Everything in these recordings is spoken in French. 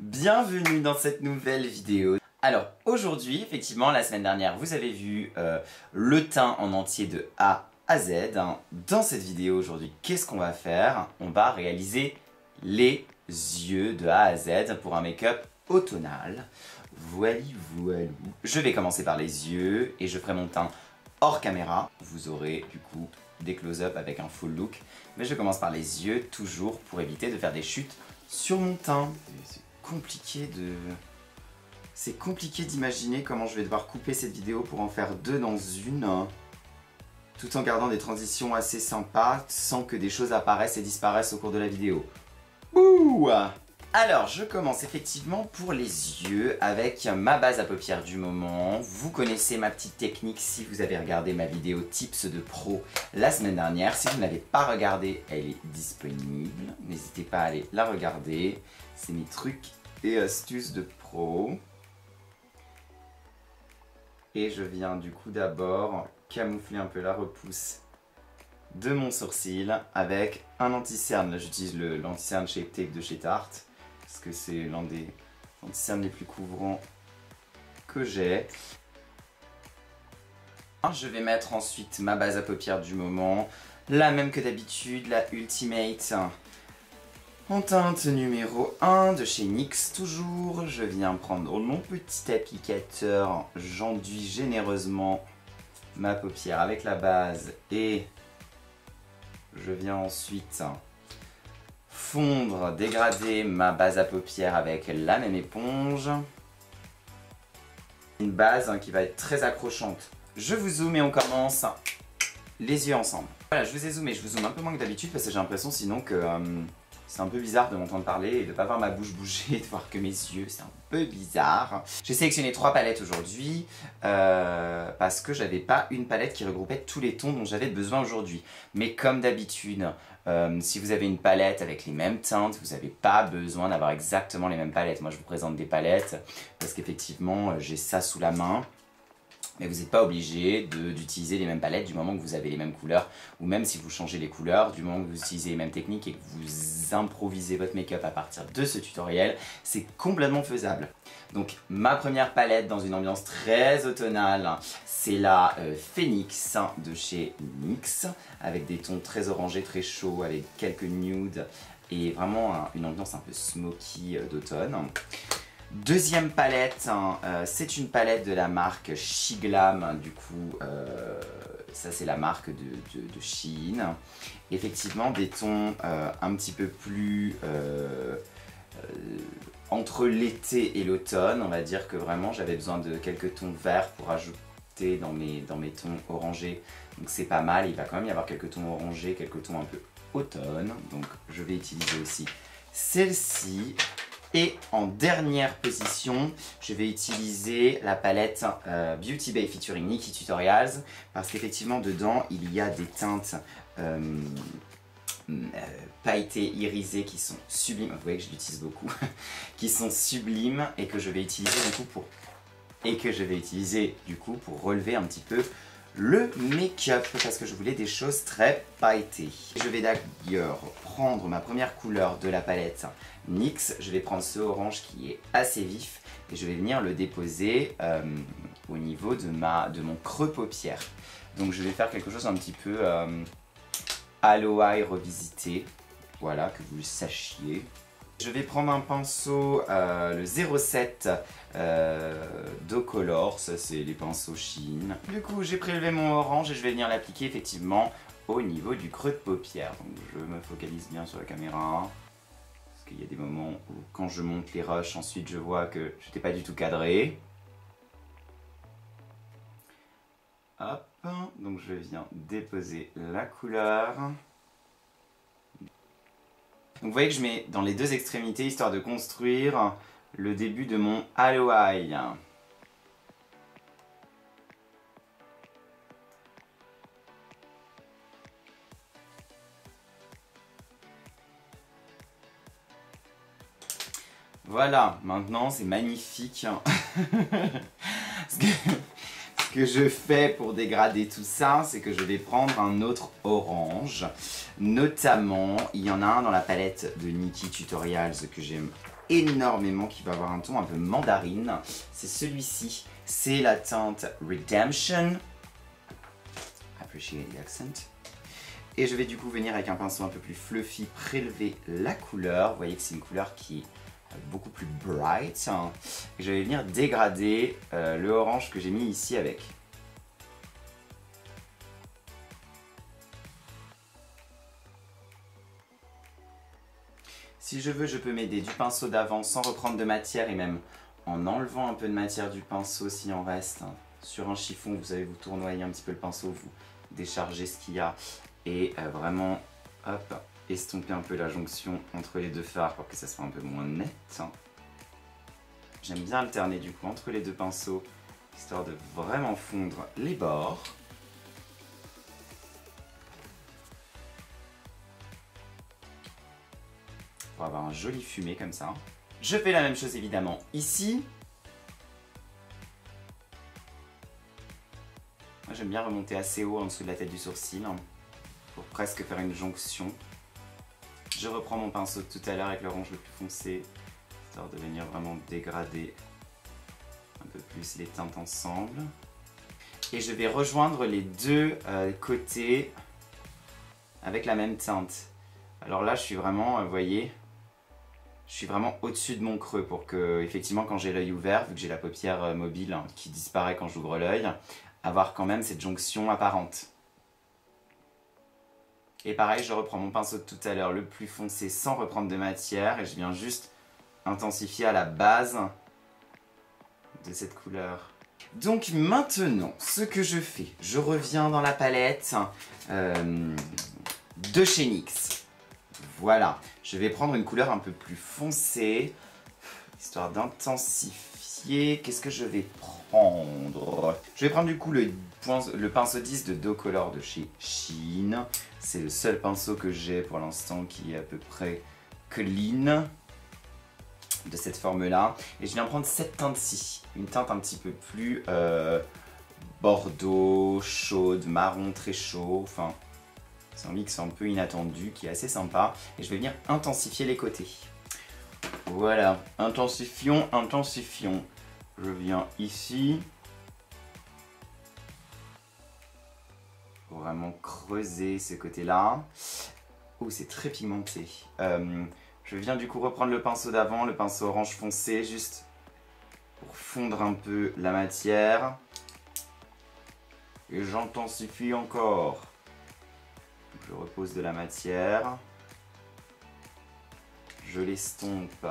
Bienvenue dans cette nouvelle vidéo. Alors aujourd'hui, effectivement, la semaine dernière, vous avez vu le teint en entier de A à Z. Dans cette vidéo aujourd'hui, qu'est-ce qu'on va faire? On va réaliser les yeux de A à Z pour un make-up automnal. Voili voilou. Je vais commencer par les yeux et je ferai mon teint hors caméra. Vous aurez du coup des close-up avec un full look. Mais je commence par les yeux, toujours pour éviter de faire des chutes sur mon teint. C'est compliqué d'imaginer comment je vais devoir couper cette vidéo pour en faire deux dans une, tout en gardant des transitions assez sympas, sans que des choses apparaissent et disparaissent au cours de la vidéo. Ouh! Alors, je commence effectivement pour les yeux avec ma base à paupières du moment. Vous connaissez ma petite technique si vous avez regardé ma vidéo tips de pro la semaine dernière. Si vous ne l'avez pas regardée, elle est disponible. N'hésitez pas à aller la regarder. C'est mes trucs et astuces de pro. Et je viens du coup d'abord camoufler un peu la repousse de mon sourcil avec un anti-cerne. Là j'utilise l'anti-cerne Shape Tape de chez Tarte parce que c'est l'un des anti-cernes les plus couvrants que j'ai. Je vais mettre ensuite ma base à paupières du moment, la même que d'habitude, la Ultimate en teinte numéro 1 de chez NYX toujours. Je viens prendre mon petit applicateur, j'enduis généreusement ma paupière avec la base et je viens ensuite fondre, dégrader ma base à paupières avec la même éponge. Une base qui va être très accrochante. Je vous zoome et on commence les yeux ensemble. Voilà, je vous ai zoomé, je vous zoome un peu moins que d'habitude parce que j'ai l'impression sinon que c'est un peu bizarre de m'entendre parler et de ne pas voir ma bouche bouger, de voir que mes yeux, c'est un peu bizarre. J'ai sélectionné 3 palettes aujourd'hui parce que j'avais pas une palette qui regroupait tous les tons dont j'avais besoin aujourd'hui. Mais comme d'habitude, si vous avez une palette avec les mêmes teintes, vous n'avez pas besoin d'avoir exactement les mêmes palettes. Moi je vous présente des palettes parce qu'effectivement j'ai ça sous la main. Mais vous n'êtes pas obligé d'utiliser les mêmes palettes du moment que vous avez les mêmes couleurs, ou même si vous changez les couleurs, du moment que vous utilisez les mêmes techniques et que vous improvisez votre make-up à partir de ce tutoriel, c'est complètement faisable. Donc ma première palette dans une ambiance très automnale, c'est la Phoenix de chez NYX, avec des tons très orangés, très chauds, avec quelques nudes, et vraiment une ambiance un peu smoky d'automne. Deuxième palette, c'est une palette de la marque Shiglam, du coup ça c'est la marque de Shein. Effectivement des tons un petit peu plus entre l'été et l'automne, on va dire que vraiment j'avais besoin de quelques tons verts pour ajouter dans mes tons orangés, donc c'est pas mal, il va quand même y avoir quelques tons orangés, quelques tons un peu automne, donc je vais utiliser aussi celle-ci. Et en dernière position, je vais utiliser la palette Beauty Bay featuring Nikkie Tutorials parce qu'effectivement dedans il y a des teintes pailletées, irisées qui sont sublimes. Vous voyez que je l'utilise beaucoup, qui sont sublimes et que je vais utiliser du coup pour relever un petit peu le make-up parce que je voulais des choses très pailletées. Je vais d'ailleurs prendre ma première couleur de la palette NYX, je vais prendre ce orange qui est assez vif et je vais venir le déposer au niveau de mon creux paupière. Donc je vais faire quelque chose un petit peu Aloe revisité, voilà, que vous le sachiez. Je vais prendre un pinceau, le 07 d'Ocolor, ça c'est les pinceaux Shein. Du coup j'ai prélevé mon orange et je vais venir l'appliquer effectivement au niveau du creux de paupière. Donc je me focalise bien sur la caméra. Parce qu'il y a des moments où quand je monte les rushs, ensuite je vois que je n'étais pas du tout cadré. Hop, donc je viens déposer la couleur. Donc vous voyez que je mets dans les deux extrémités histoire de construire le début de mon Aloe. Voilà, maintenant c'est magnifique. Ce que je fais pour dégrader tout ça, c'est que je vais prendre un autre orange. Notamment, il y en a un dans la palette de Nikkie Tutorials que j'aime énormément, qui va avoir un ton un peu mandarine. C'est celui-ci, c'est la teinte Redemption. Appreciate the accent. Et je vais du coup venir avec un pinceau un peu plus fluffy, prélever la couleur. Vous voyez que c'est une couleur qui est beaucoup plus bright. Et je vais venir dégrader le orange que j'ai mis ici avec. Si je veux, je peux m'aider du pinceau d'avant sans reprendre de matière et même en enlevant un peu de matière du pinceau s'il en reste. Sur un chiffon, vous allez vous tournoyer un petit peu le pinceau, vous déchargez ce qu'il y a et vraiment, hop, estomper un peu la jonction entre les deux fards pour que ça soit un peu moins net. J'aime bien alterner du coup entre les deux pinceaux, histoire de vraiment fondre les bords. Pour avoir un joli fumé comme ça. Je fais la même chose évidemment ici. Moi j'aime bien remonter assez haut en dessous de la tête du sourcil pour presque faire une jonction. Je reprends mon pinceau de tout à l'heure avec l'orange le plus foncé, histoire de venir vraiment dégrader un peu plus les teintes ensemble. Et je vais rejoindre les deux côtés avec la même teinte. Alors là je suis vraiment, vous voyez, je suis vraiment au-dessus de mon creux pour que, effectivement, quand j'ai l'œil ouvert, vu que j'ai la paupière mobile qui disparaît quand j'ouvre l'œil, avoir quand même cette jonction apparente. Et pareil, je reprends mon pinceau de tout à l'heure, le plus foncé, sans reprendre de matière, et je viens juste intensifier à la base de cette couleur. Donc maintenant, ce que je fais, je reviens dans la palette de chez NYX. Voilà, je vais prendre une couleur un peu plus foncée, histoire d'intensifier. Qu'est-ce que je vais prendre? Je vais prendre du coup le pinceau 10 de Doe Color de chez Shein. C'est le seul pinceau que j'ai pour l'instant qui est à peu près clean de cette forme-là. Et je viens prendre cette teinte-ci, une teinte un petit peu plus bordeaux, chaude, marron très chaud, enfin... C'est un mix un peu inattendu qui est assez sympa. Et je vais venir intensifier les côtés. Voilà, intensifions, intensifions. Je viens ici. Pour vraiment creuser ce côté-là. Oh, c'est très pigmenté. Je viens du coup reprendre le pinceau d'avant, le pinceau orange foncé, juste pour fondre un peu la matière. Et j'intensifie encore. Je repose de la matière, je l'estompe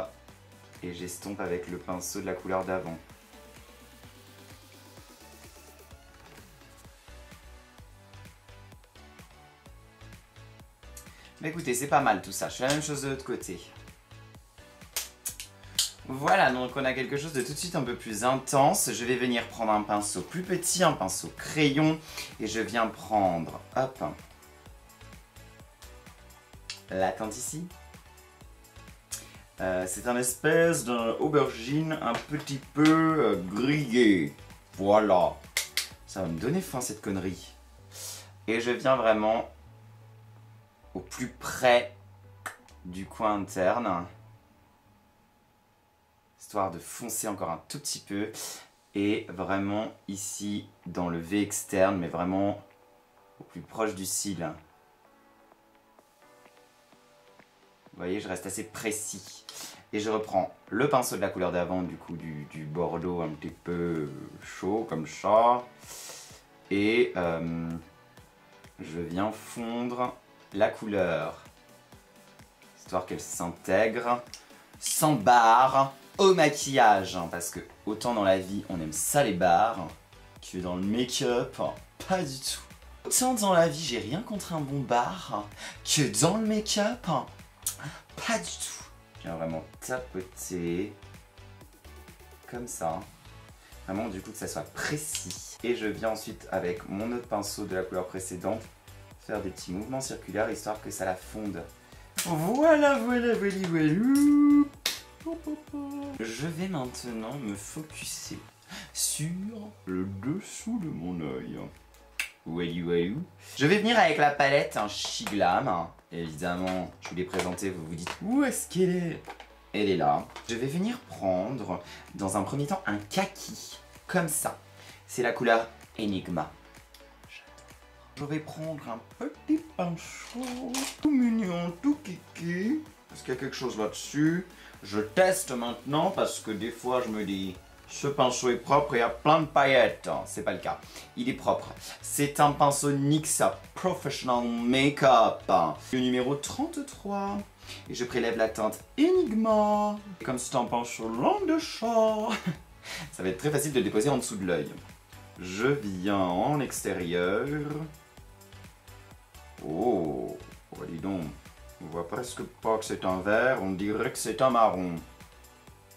et j'estompe avec le pinceau de la couleur d'avant. Mais écoutez, c'est pas mal tout ça, je fais la même chose de l'autre côté. Voilà, donc on a quelque chose de tout de suite un peu plus intense. Je vais venir prendre un pinceau plus petit, un pinceau crayon, et je viens prendre, hop, la teinte ici. C'est un espèce d'aubergine un petit peu grillé. Voilà. Ça va me donner faim cette connerie. Et je viens vraiment au plus près du coin interne. Histoire de foncer encore un tout petit peu. Et vraiment ici dans le V externe, mais vraiment au plus proche du cil. Vous voyez, je reste assez précis. Et je reprends le pinceau de la couleur d'avant, du coup du bordeaux un petit peu chaud comme ça. Et je viens fondre la couleur, histoire qu'elle s'intègre, sans barre, au maquillage. Parce que autant dans la vie, on aime ça les barres, que dans le make-up, pas du tout. Autant dans la vie, j'ai rien contre un bon bar, que dans le make-up, pas du tout. Je viens vraiment tapoter comme ça. Vraiment du coup que ça soit précis. Et je viens ensuite avec mon autre pinceau de la couleur précédente faire des petits mouvements circulaires histoire que ça la fonde. Voilà, voilà, voilà, voilà. Je vais maintenant me focuser sur le dessous de mon œil. Je vais venir avec la palette She Glam. Évidemment, je vous l'ai présentée, vous vous dites où est-ce qu'elle est? elle est là. Je vais venir prendre, dans un premier temps, un kaki, comme ça. C'est la couleur Enigma. Je vais prendre un petit pinceau, tout mignon, tout kiki. Est-ce qu'il y a quelque chose là-dessus? Je teste maintenant parce que des fois je me dis, ce pinceau est propre et il y a plein de paillettes. C'est pas le cas. Il est propre. C'est un pinceau NYX Professional Makeup. Le numéro 33. Et je prélève la teinte Enigma. Comme c'est un pinceau langue de chat. Ça va être très facile de le déposer en dessous de l'œil. Je viens en extérieur. Oh, dis donc. On voit presque pas que c'est un vert, on dirait que c'est un marron.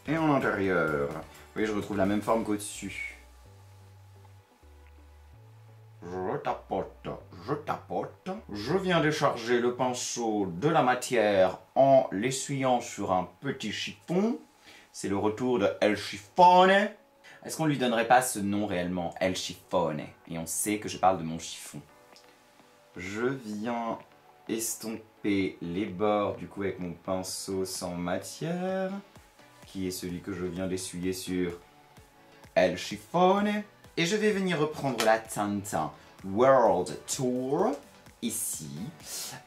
Et en intérieur. Oui, je retrouve la même forme qu'au-dessus. Je tapote, je tapote. Je viens décharger le pinceau de la matière en l'essuyant sur un petit chiffon. C'est le retour de El Chiffone. Est-ce qu'on lui donnerait pas ce nom réellement, El Chiffone? Et on sait que je parle de mon chiffon. Je viens estomper les bords du coup avec mon pinceau sans matière, qui est celui que je viens d'essuyer sur El Chiffone. Et je vais venir reprendre la teinte World Tour, ici,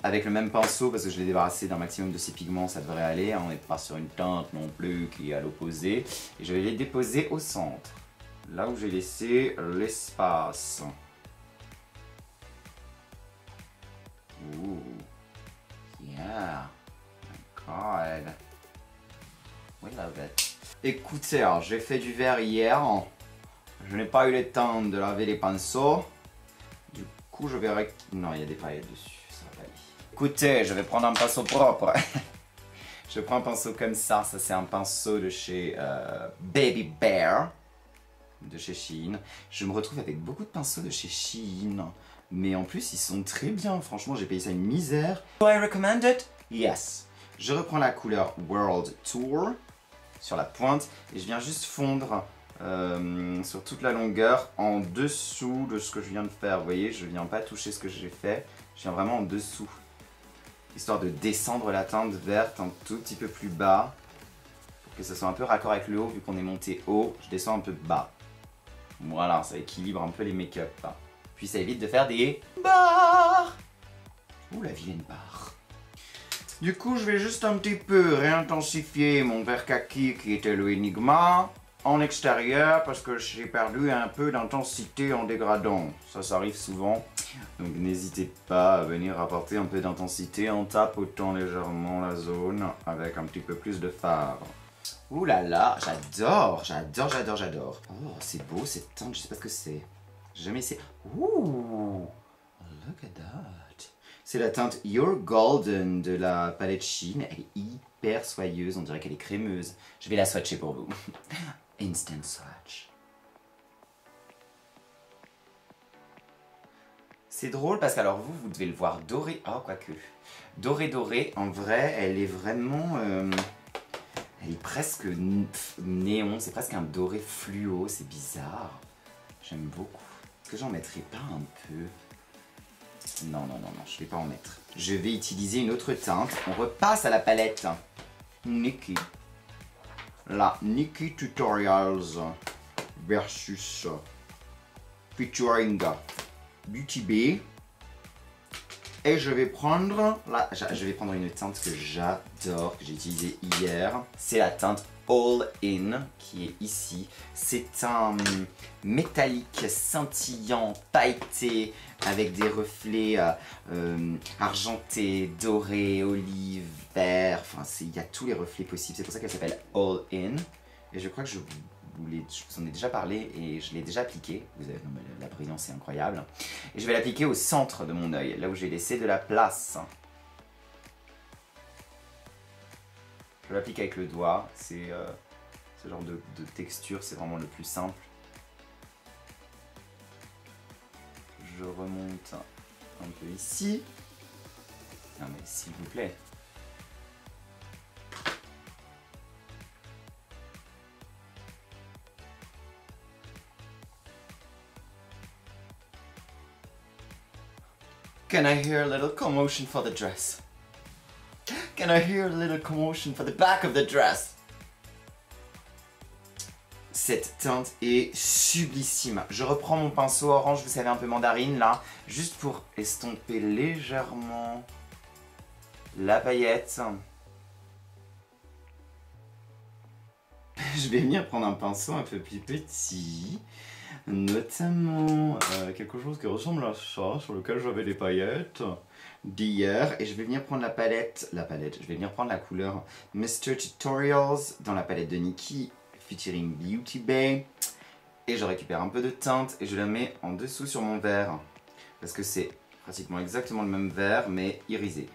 avec le même pinceau, parce que je l'ai débarrassé d'un maximum de ses pigments, ça devrait aller, hein, on n'est pas sur une teinte non plus qui est à l'opposé. Et je vais les déposer au centre, là où j'ai laissé l'espace. Ooh. Yeah. My God. We love it. Écoutez, j'ai fait du verre hier. Je n'ai pas eu le temps de laver les pinceaux. Du coup, je verrai... Non, il y a des paillettes dessus. Ça va pas aller. Écoutez, je vais prendre un pinceau propre. Je prends un pinceau comme ça. Ça, c'est un pinceau de chez Baby Bear. De chez Shein. Je me retrouve avec beaucoup de pinceaux de chez Shein. Mais en plus, ils sont très bien. Franchement, j'ai payé ça une misère. Do I recommend it? Yes. Je reprends la couleur World Tour sur la pointe et je viens juste fondre sur toute la longueur en dessous de ce que je viens de faire. Vous voyez, je viens pas toucher ce que j'ai fait. Je viens vraiment en dessous. Histoire de descendre la teinte verte un tout petit peu plus bas. Pour que ça soit un peu raccord avec le haut. Vu qu'on est monté haut, je descends un peu bas. Voilà, ça équilibre un peu les make-up. Puis ça évite de faire des barres. Ouh, la vilaine barre. Du coup, je vais juste un petit peu réintensifier mon vert kaki qui était le Enigma en extérieur parce que j'ai perdu un peu d'intensité en dégradant. Ça arrive souvent. Donc n'hésitez pas à venir apporter un peu d'intensité en tapotant légèrement la zone avec un petit peu plus de fard. Ouh là là, j'adore, j'adore, j'adore, j'adore. Oh, c'est beau cette teinte, je sais pas ce que c'est. J'ai jamais essayé. Ouh, look at that. C'est la teinte You're Golden de la palette Shein. Elle est hyper soyeuse, on dirait qu'elle est crémeuse. Je vais la swatcher pour vous. Instant swatch. C'est drôle parce que alors vous devez le voir doré. Oh, quoique. Doré. En vrai, elle est vraiment... elle est presque néon. C'est presque un doré fluo. C'est bizarre. J'aime beaucoup. Est-ce que j'en mettrais pas un peu? Non, je vais pas en mettre. Je vais utiliser une autre teinte. On repasse à la palette Nikkie. La Nikkie Tutorials versus featuring Beauty Bay. Et je vais prendre une teinte que j'adore, que j'ai utilisée hier. C'est la teinte All In qui est ici. C'est un métallique scintillant, pailleté, avec des reflets argentés, dorés, olive, vert. Enfin, il y a tous les reflets possibles. C'est pour ça qu'elle s'appelle All In. Et je crois que je vous en ai déjà parlé et je l'ai déjà appliqué. Vous avez, la brillance est incroyable. Et je vais l'appliquer au centre de mon œil, là où j'ai laissé de la place. Je l'applique avec le doigt. C'est ce genre de texture, c'est vraiment le plus simple. Je remonte un peu ici. Non mais s'il vous plaît. Can I hear a little commotion for the dress? Can I hear a little commotion for the back of the dress? Cette teinte est sublissime. Je reprends mon pinceau orange, vous savez, un peu mandarine là, juste pour estomper légèrement la paillette. Je vais venir prendre un pinceau un peu plus petit, notamment quelque chose qui ressemble à ça, sur lequel j'avais des paillettes d'hier. Et je vais venir prendre je vais venir prendre la couleur Mr. Tutorials dans la palette de Nikkie, featuring Beauty Bay. Et je récupère un peu de teinte et je la mets en dessous sur mon verre. Parce que c'est pratiquement exactement le même verre, mais irisé.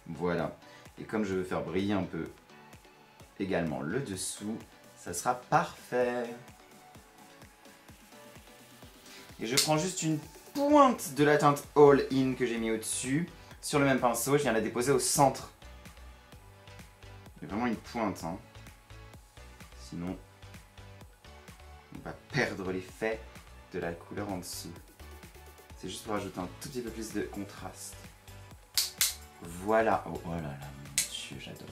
Voilà. Et comme je veux faire briller un peu également le dessous, ça sera parfait. Et je prends juste une pointe de la teinte All In que j'ai mis au-dessus. Sur le même pinceau, je viens la déposer au centre. C'est vraiment une pointe, hein. Sinon, on va perdre l'effet de la couleur en dessous. C'est juste pour ajouter un tout petit peu plus de contraste. Voilà. Oh là là, mon Dieu, j'adore.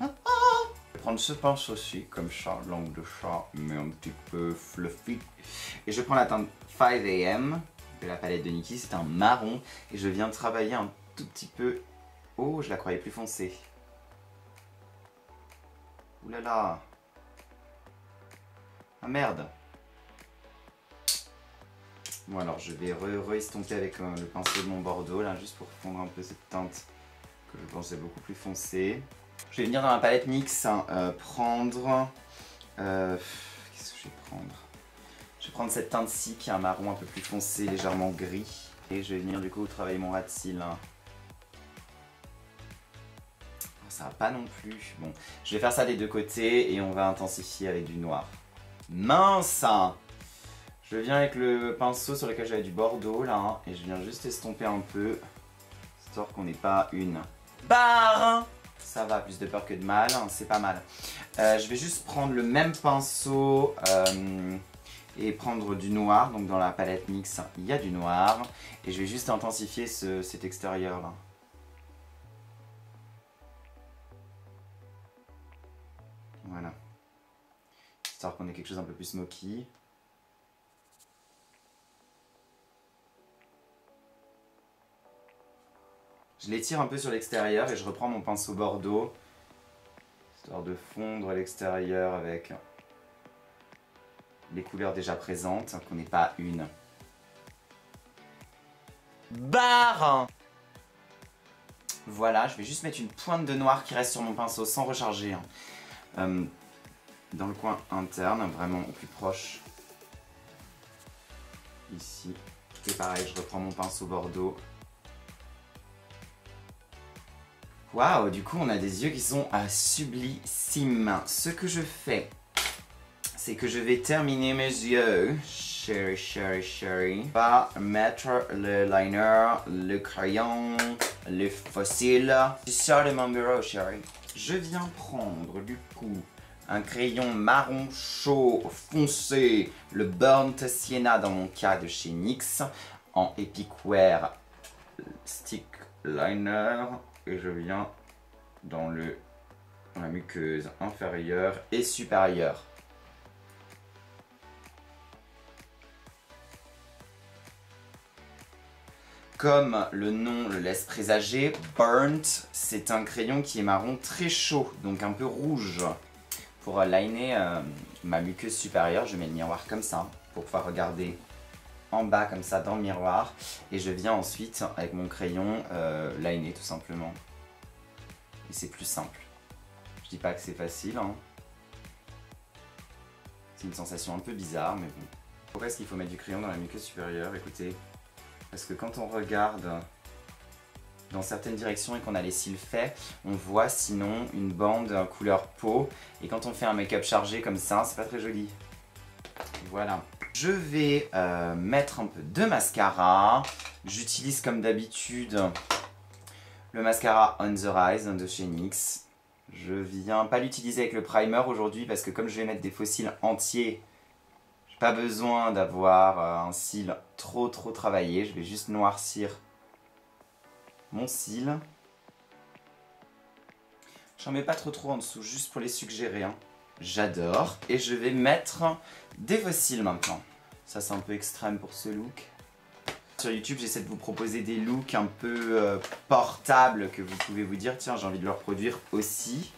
Je vais prendre ce pinceau-ci, comme ça, langue de chat, mais un petit peu fluffy. Et je prends la teinte 5 AM de la palette de Nikkie, c'est un marron. Et je viens travailler un tout petit peu... Oh, je la croyais plus foncée. Ouh là là. Ah merde. Bon alors je vais re-estomper avec le pinceau de mon Bordeaux là, juste pour fondre un peu cette teinte que je pensais beaucoup plus foncée. Je vais venir dans ma palette NYX prendre... Qu'est-ce que je vais prendre? Je vais prendre cette teinte-ci qui est un marron un peu plus foncé, légèrement gris. Et je vais venir du coup travailler mon ras de cils. Ça va pas non plus. Bon, je vais faire ça des deux côtés et on va intensifier avec du noir. Mince! Je viens avec le pinceau sur lequel j'avais du Bordeaux là, hein, et je viens juste estomper un peu, histoire qu'on n'ait pas une barre. Ça va, plus de peur que de mal, hein, c'est pas mal. Je vais juste prendre le même pinceau et prendre du noir. Donc dans la palette NYX, il y a du noir. Et je vais juste intensifier cet extérieur là. Voilà. Histoire qu'on ait quelque chose un peu plus smoky. Je l'étire un peu sur l'extérieur et je reprends mon pinceau Bordeaux, histoire de fondre l'extérieur avec les couleurs déjà présentes, qu'on n'ait pas une barre. Voilà, je vais juste mettre une pointe de noir qui reste sur mon pinceau sans recharger, hein. Dans le coin interne, vraiment au plus proche. Ici. Et pareil, je reprends mon pinceau Bordeaux. Waouh, du coup on a des yeux qui sont sublissimes. Ce que je fais, c'est que je vais terminer mes yeux, chérie, par mettre le liner, le crayon, le fossile. Tu sors de mon bureau, chérie. Je viens prendre du coup un crayon marron chaud foncé, le Burnt Sienna dans mon cas de chez NYX, en Epic Wear Stick Liner. Et je viens dans la muqueuse inférieure et supérieure. Comme le nom le laisse présager, Burnt, c'est un crayon qui est marron très chaud, donc un peu rouge. Pour liner ma muqueuse supérieure, je mets le miroir comme ça, pour pouvoir regarder en bas comme ça dans le miroir. Et je viens ensuite, avec mon crayon, liner tout simplement. Et c'est plus simple. Je dis pas que c'est facile, hein. C'est une sensation un peu bizarre, mais bon. Pourquoi est-ce qu'il faut mettre du crayon dans la muqueuse supérieure? Écoutez, parce que quand on regarde dans certaines directions et qu'on a les cils faits, on voit sinon une bande couleur peau. Et quand on fait un make-up chargé comme ça, c'est pas très joli. Voilà. Je vais mettre un peu de mascara. J'utilise comme d'habitude le mascara On The Rise de chez NYX. Je viens pas l'utiliser avec le primer aujourd'hui parce que comme je vais mettre des faux cils entiers, j'ai pas besoin d'avoir un cil trop travaillé. Je vais juste noircir mon cil. J'en mets pas trop en dessous, juste pour les suggérer. Hein. J'adore. Et je vais mettre des fossiles maintenant. Ça c'est un peu extrême pour ce look. Sur YouTube, j'essaie de vous proposer des looks un peu portables que vous pouvez vous dire, tiens, j'ai envie de le reproduire aussi.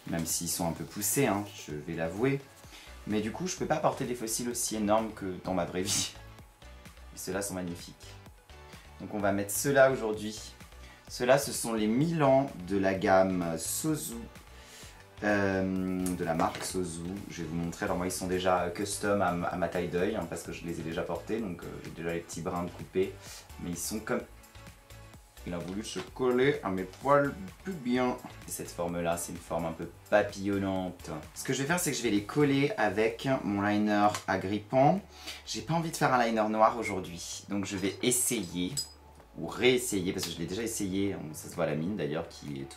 Même s'ils sont un peu poussés, hein, je vais l'avouer. Mais du coup, je peux pas porter des fossiles aussi énormes que dans ma vraie vie. Et ceux-là sont magnifiques. Donc on va mettre ceux-là aujourd'hui. Ceux-là, ce sont les Milan de la gamme Sozu. De la marque Sozu. Je vais vous montrer. Alors moi, ils sont déjà custom à ma taille d'œil, hein, parce que je les ai déjà portés. Donc j'ai déjà les petits brins de coupés. Mais ils sont comme... Il a voulu se coller à mes poils plus bien. Et cette forme-là, c'est une forme un peu papillonnante. Ce que je vais faire, c'est que je vais les coller avec mon liner agrippant. J'ai pas envie de faire un liner noir aujourd'hui. Donc je vais essayer, ou réessayer, parce que je l'ai déjà essayé, ça se voit à la mine d'ailleurs, qui est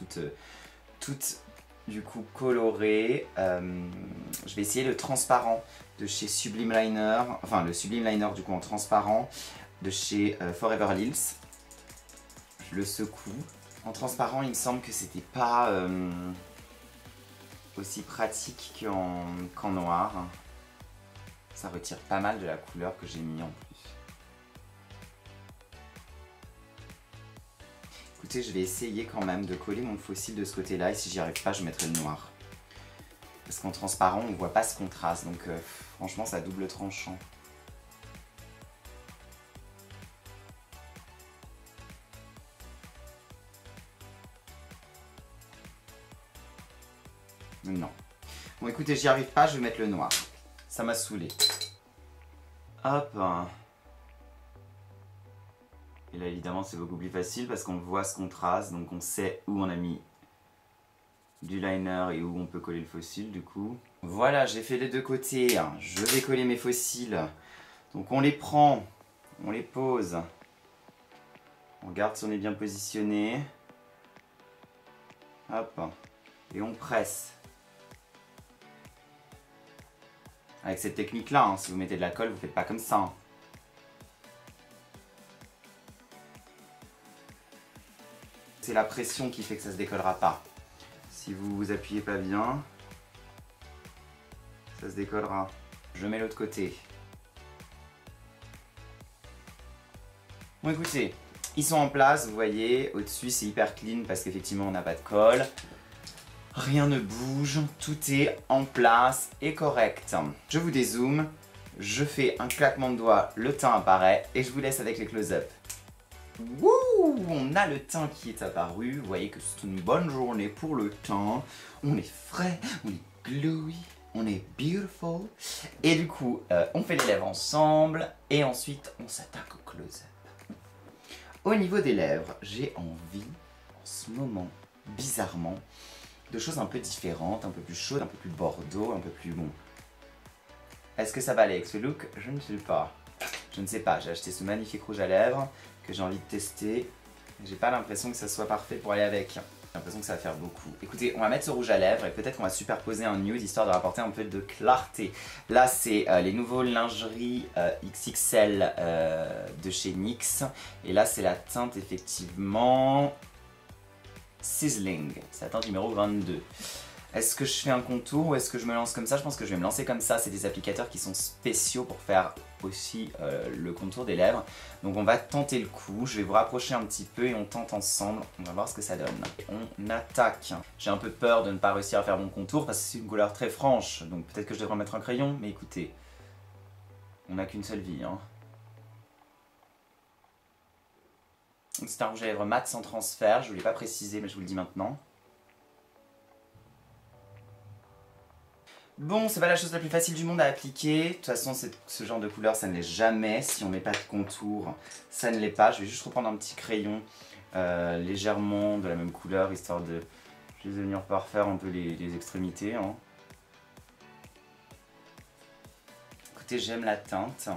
toute du coup colorée. Je vais essayer le transparent de chez Sublime Liner, enfin le Sublime Liner du coup en transparent de chez Forever Lills. Je le secoue. En transparent, il me semble que c'était pas aussi pratique qu'en noir. Ça retire pas mal de la couleur que j'ai mis en plus. Écoutez, je vais essayer quand même de coller mon fossile de ce côté-là et si j'y arrive pas, je mettrai le noir. Parce qu'en transparent, on voit pas ce contraste, donc franchement, ça double tranchant. Non. Bon écoutez, j'y arrive pas, je vais mettre le noir. Ça m'a saoulé. Hop. Et là évidemment c'est beaucoup plus facile parce qu'on voit ce contraste, donc on sait où on a mis du liner et où on peut coller le fossile du coup. Voilà, j'ai fait les deux côtés. Je vais coller mes fossiles. Donc on les prend, on les pose. On regarde si on est bien positionné. Hop. Et on presse. Avec cette technique-là, hein, si vous mettez de la colle, vous ne faites pas comme ça. Hein. C'est la pression qui fait que ça ne se décollera pas. Si vous vous appuyez pas bien, ça se décollera. Je mets l'autre côté. Bon écoutez, ils sont en place, vous voyez. Au-dessus, c'est hyper clean parce qu'effectivement, on n'a pas de colle. Rien ne bouge, tout est en place et correct. Je vous dézoome, je fais un claquement de doigts, le teint apparaît et je vous laisse avec les close-up. Wouh, on a le teint qui est apparu, vous voyez que c'est une bonne journée pour le teint. On est frais, on est glowy, on est beautiful. Et du coup, on fait les lèvres ensemble et ensuite on s'attaque au close-up. Au niveau des lèvres, j'ai envie en ce moment, bizarrement, de choses un peu différentes, un peu plus chaudes, un peu plus bordeaux, un peu plus bon. Est-ce que ça va aller avec ce look? Je ne sais pas. Je ne sais pas, j'ai acheté ce magnifique rouge à lèvres que j'ai envie de tester. J'ai pas l'impression que ça soit parfait pour aller avec. J'ai l'impression que ça va faire beaucoup. Écoutez, on va mettre ce rouge à lèvres et peut-être qu'on va superposer un nude histoire de rapporter un peu de clarté. Là, c'est les nouveaux lingeries XXL de chez NYX. Et là, c'est la teinte effectivement... Sizzling, c'est la teinte numéro 22. Est-ce que je fais un contour ou est-ce que je me lance comme ça? Je pense que je vais me lancer comme ça. C'est des applicateurs qui sont spéciaux pour faire aussi le contour des lèvres. Donc on va tenter le coup. Je vais vous rapprocher un petit peu et on tente ensemble. On va voir ce que ça donne. On attaque. J'ai un peu peur de ne pas réussir à faire mon contour parce que c'est une couleur très franche. Donc peut-être que je devrais mettre un crayon. Mais écoutez, on n'a qu'une seule vie. Hein. C'est un rouge à lèvres mat sans transfert, je ne vous l'ai pas précisé mais je vous le dis maintenant. Bon, c'est pas la chose la plus facile du monde à appliquer. De toute façon, ce genre de couleur, ça ne l'est jamais. Si on met pas de contour, ça ne l'est pas. Je vais juste reprendre un petit crayon légèrement de la même couleur, histoire de venir parfaire un peu les extrémités. Hein. Écoutez, j'aime la teinte.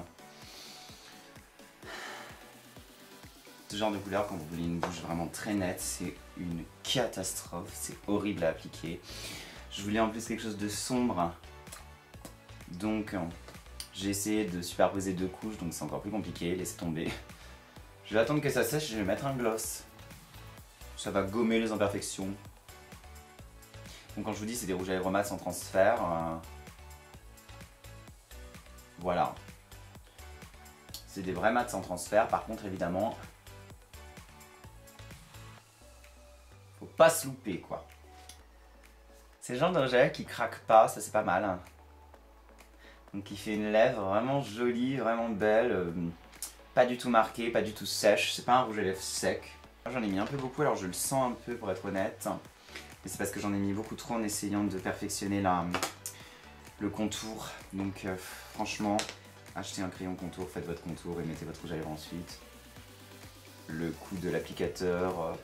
Ce genre de couleur, quand vous voulez une bouche vraiment très nette, c'est une catastrophe, c'est horrible à appliquer. Je voulais en plus quelque chose de sombre, donc j'ai essayé de superposer deux couches, donc c'est encore plus compliqué, laissez tomber. Je vais attendre que ça sèche et je vais mettre un gloss. Ça va gommer les imperfections. Donc quand je vous dis c'est des rouges à lèvres mat sans transfert, voilà. C'est des vrais mats sans transfert. Par contre évidemment, faut pas se louper quoi. C'est le genre de rouge à lèvres qui craque pas, ça c'est pas mal. Hein. Donc il fait une lèvre vraiment jolie, vraiment belle, pas du tout marquée, pas du tout sèche. C'est pas un rouge à lèvres sec. J'en ai mis un peu beaucoup, alors je le sens un peu pour être honnête. Mais c'est parce que j'en ai mis beaucoup trop en essayant de perfectionner le contour. Donc franchement, achetez un crayon contour, faites votre contour et mettez votre rouge à lèvres ensuite. Le coup de l'applicateur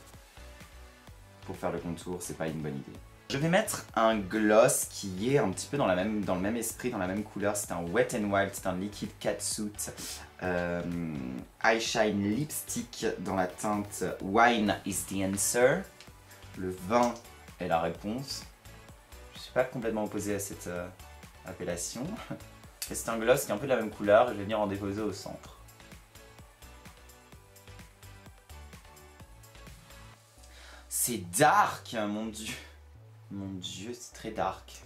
pour faire le contour, c'est pas une bonne idée. Je vais mettre un gloss qui est un petit peu dans le même esprit, dans la même couleur. C'est un Wet n Wild, c'est un liquide catsuit Eye Shine Lipstick dans la teinte Wine is the Answer. Le vin est la réponse. Je ne suis pas complètement opposé à cette appellation. Et c'est un gloss qui est un peu de la même couleur et je vais venir en déposer au centre. C'est dark, mon dieu. Mon dieu, c'est très dark.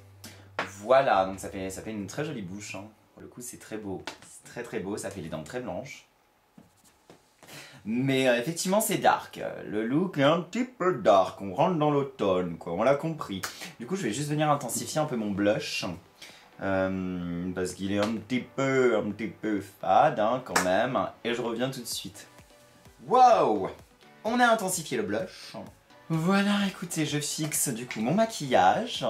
Voilà, donc ça fait une très jolie bouche. Hein. Pour le coup, c'est très beau. C'est très très beau, ça fait les dents très blanches. Mais effectivement, c'est dark. Le look est un petit peu dark. On rentre dans l'automne, quoi. On l'a compris. Du coup, je vais juste venir intensifier un peu mon blush. Parce qu'il est un petit peu fade, hein, quand même. Et je reviens tout de suite. Wow! On a intensifié le blush. Voilà, écoutez, je fixe du coup mon maquillage.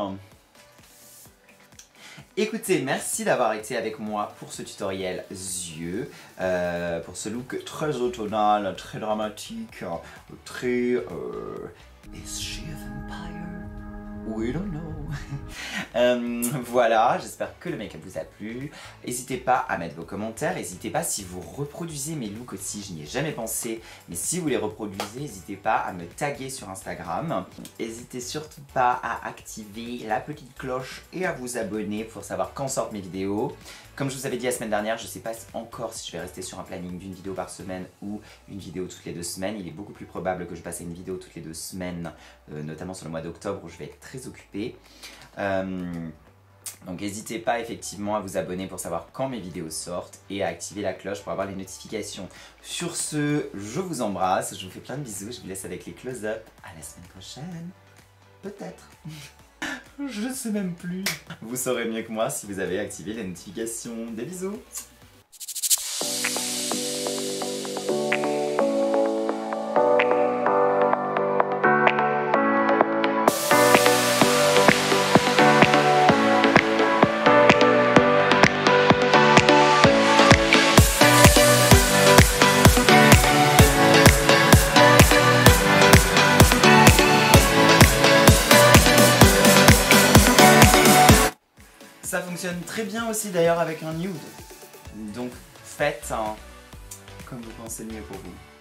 Écoutez, merci d'avoir été avec moi pour ce tutoriel yeux, pour ce look très automnal, très dramatique, très... Is she a vampire? We don't know. Voilà, j'espère que le make-up vous a plu. N'hésitez pas à mettre vos commentaires, n'hésitez pas si vous reproduisez mes looks aussi, je n'y ai jamais pensé, mais si vous les reproduisez, n'hésitez pas à me taguer sur Instagram. N'hésitez surtout pas à activer la petite cloche et à vous abonner pour savoir quand sortent mes vidéos. Comme je vous avais dit la semaine dernière, je ne sais pas encore si je vais rester sur un planning d'une vidéo par semaine ou une vidéo toutes les 2 semaines. Il est beaucoup plus probable que je passe à une vidéo toutes les 2 semaines, notamment sur le mois d'octobre où je vais être très occupée. Donc n'hésitez pas effectivement à vous abonner pour savoir quand mes vidéos sortent et à activer la cloche pour avoir les notifications. Sur ce, je vous embrasse, je vous fais plein de bisous, je vous laisse avec les close-up. À la semaine prochaine, peut-être. Je sais même plus. Vous saurez mieux que moi si vous avez activé les notifications. Des bisous. Ça fonctionne très bien aussi d'ailleurs avec un nude. Donc faites comme vous pensez le mieux pour vous.